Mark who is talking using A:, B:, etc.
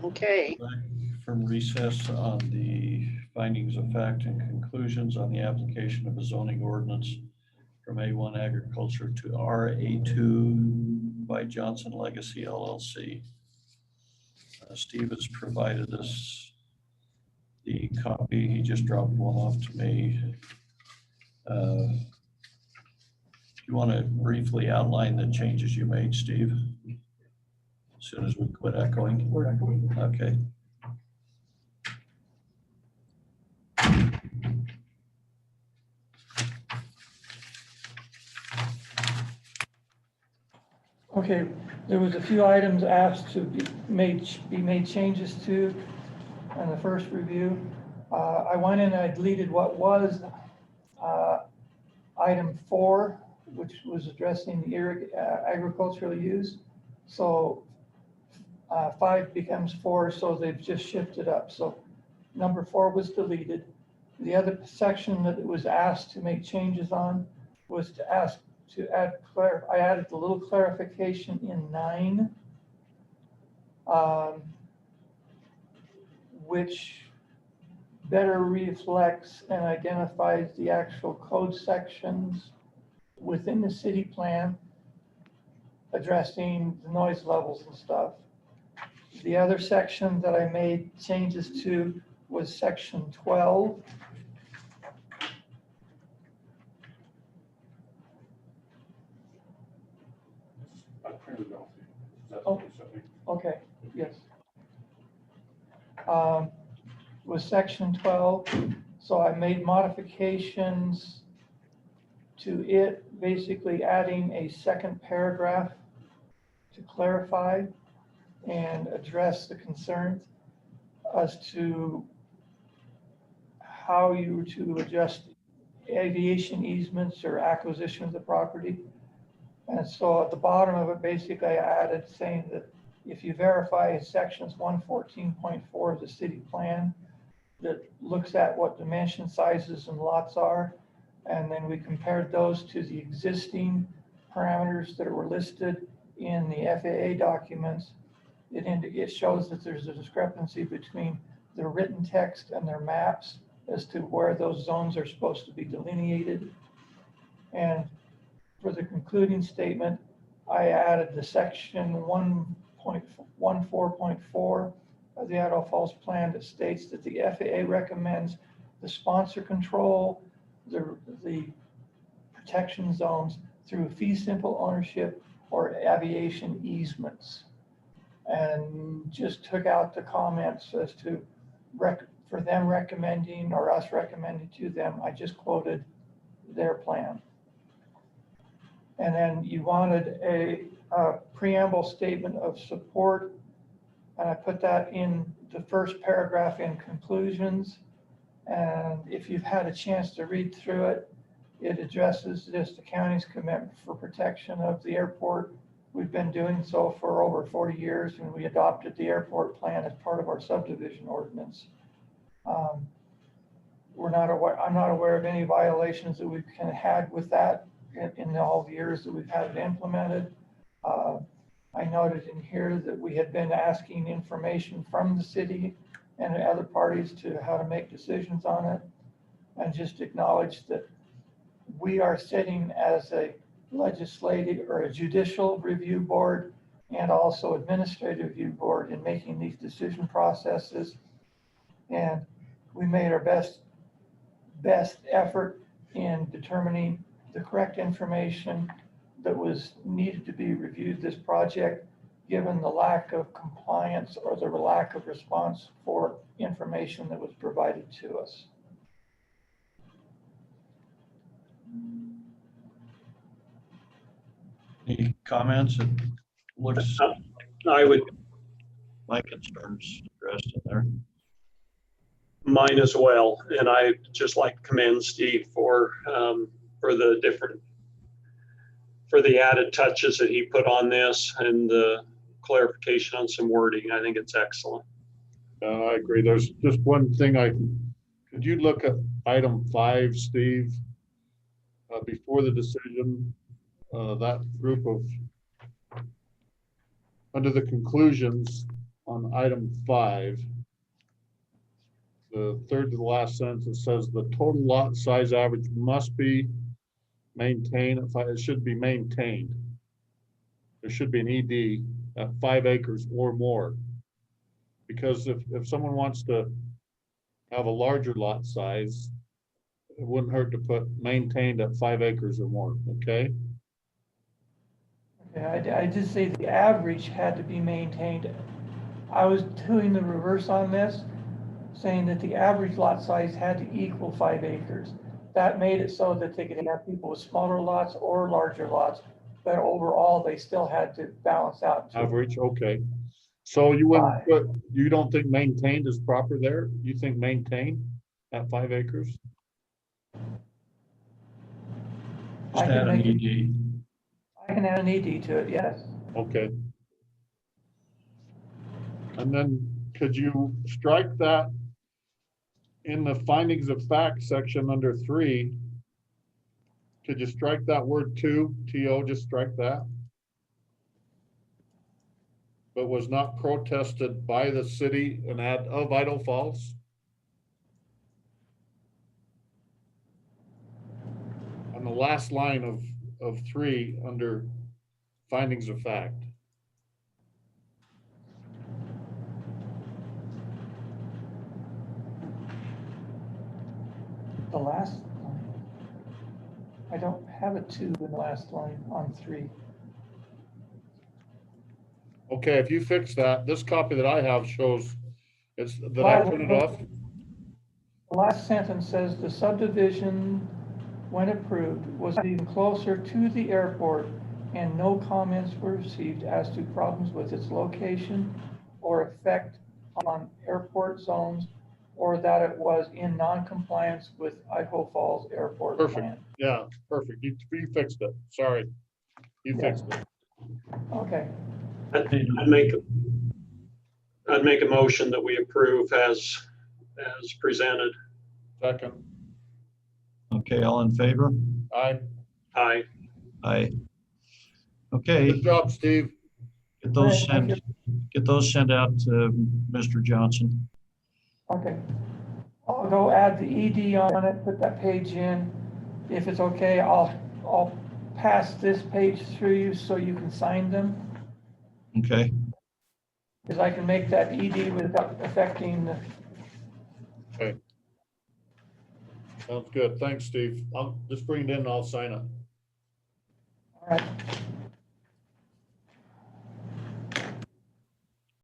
A: Okay.
B: Back from recess on the findings of fact and conclusions on the application of a zoning ordinance from A1 Agriculture to RA2 by Johnson Legacy LLC. Steve has provided us the copy. He just dropped one off to me. You want to briefly outline the changes you made, Steve? As soon as we quit echoing. Okay.
C: Okay, there was a few items asked to be made changes to in the first review. I went in and I deleted what was item 4, which was addressing the agricultural use. So 5 becomes 4, so they've just shifted up. So number 4 was deleted. The other section that it was asked to make changes on was to add I added a little clarification in 9, which better reflects and identifies the actual code sections within the city plan addressing the noise levels and stuff. The other section that I made changes to was section 12. Oh, okay, yes. Was section 12. So I made modifications to it, basically adding a second paragraph to clarify and address the concerns as to how you were to adjust aviation easements or acquisition of the property. And so at the bottom of it, basically I added saying that if you verify sections 114.4 of the city plan that looks at what dimension sizes and lots are, and then we compared those to the existing parameters that were listed in the FAA documents, it shows that there's a discrepancy between the written text and their maps as to where those zones are supposed to be delineated. And for the concluding statement, I added the section 1.14.4 of the Idaho Falls plan that states that the FAA recommends the sponsor control the protection zones through fee simple ownership or aviation easements, and just took out the comments as to for them recommending or us recommending to them. I just quoted their plan. And then you wanted a preamble statement of support, and I put that in the first paragraph in conclusions. And if you've had a chance to read through it, it addresses just the county's commitment for protection of the airport. We've been doing so for over 40 years, and we adopted the airport plan as part of our subdivision ordinance. I'm not aware of any violations that we've had with that in all the years that we've had it implemented. I noted in here that we had been asking information from the city and other parties to how to make decisions on it, and just acknowledge that we are sitting as a legislative or a judicial review board and also administrative review board in making these decision processes. And we made our best effort in determining the correct information that was needed to be reviewed this project, given the lack of compliance or the lack of response for information that was provided to us.
B: Any comments? It looks,
D: I would,
B: my concerns addressed in there.
D: mine as well. And I just like to commend Steve for the added touches that he put on this and the clarification on some wording. I think it's excellent.
E: I agree. There's just one thing could you look at item 5, Steve, before the decision, that group of, under the conclusions on item 5, the third to the last sentence, it says the total lot size average must be maintained. It should be maintained. There should be an ED at 5 acres or more. Because if someone wants to have a larger lot size, it wouldn't hurt to put maintained at 5 acres or more, okay?
C: Okay, I did say the average had to be maintained. I was doing the reverse on this, saying that the average lot size had to equal 5 acres. That made it so that they could have people with smaller lots or larger lots, but overall, they still had to balance out. to
E: Average, okay. So you wouldn't
C: 5.
E: put, you don't think maintained is proper there? You think maintained at 5 acres?
B: Just
C: I can
B: add an
C: make it-
B: ED.
C: I can add an ED to it, yes.
E: Okay. And then could you strike that in the findings of fact section under 3? Could you strike that word to, TO, just strike that? But was not protested by the city and of Idaho Falls? On the last line of 3 under findings of fact.
C: The last line. I don't have a 2 in the last line on 3.
E: Okay, if you fix that, this copy that I have shows it's that I
C: Well,
E: printed off.
C: The last sentence says the subdivision, when approved, was even closer to the airport and no comments were received as to problems with its location or effect on airport zones, or that it was in non-compliance with Idaho Falls Airport
E: Perfect.
C: Plan.
E: Yeah, perfect. You fixed it. Sorry. You
C: Yeah.
E: fixed it.
C: Okay,
D: I'd make a motion that we approve as presented.
E: Second.
B: Okay, all in favor?
E: Aye.
D: Aye.
B: Aye. Okay,
E: Good job, Steve.
B: get those
C: Thank you.
B: sent out to Mr. Johnson.
C: okay. I'll go add the ED on it, put that page in. If it's okay, I'll pass this page through you so you can sign them.
B: Okay,
C: Because I can make that ED without affecting the,
E: Okay. Sounds good. Thanks, Steve. I'll just bring it in and I'll sign it.
C: all right.